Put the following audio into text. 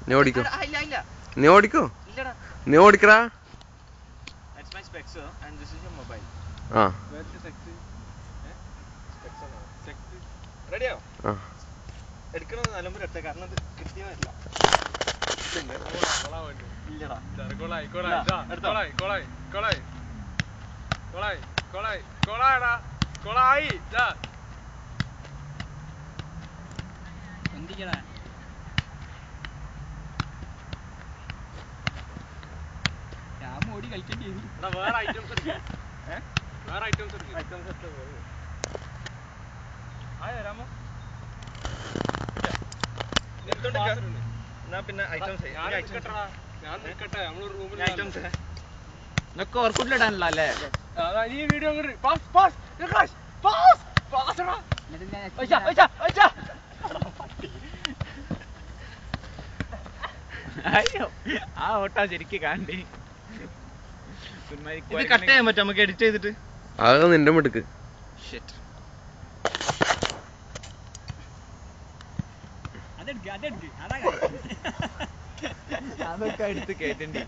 നീ ഓടിക്കോ, നീ ഓടിക്കോ, നീ ഓടിക്കടാ. ആ എടുക്കണത് നല്ലപോലെ എടുത്തേ, കാരണം അത് കിട്ടിയതല്ല. ഓടി കളിക്കേണ്ടി വേറെ ഐറ്റംസ് വേറെ ഐറ്റംസ് വരാമോ? എന്നാ പിന്നെ ഐറ്റംസ് ഇതൊക്കെ ഓർക്കൂട്ടിലിടാനല്ലോ അല്ലേ? ഈ വീഡിയോ അയ്യോ, ആ ഓട്ടാ ശരിക്കും കാണണ്ടേ. ഇത് കട്ട് ചെയ്യാൻ പറ്റും നമുക്ക് എഡിറ്റ് ചെയ്തിട്ട്? അത് നിന്റെ മിടുക്ക്. അതൊക്കെ എടുത്ത് കേട്ടണ്ടി.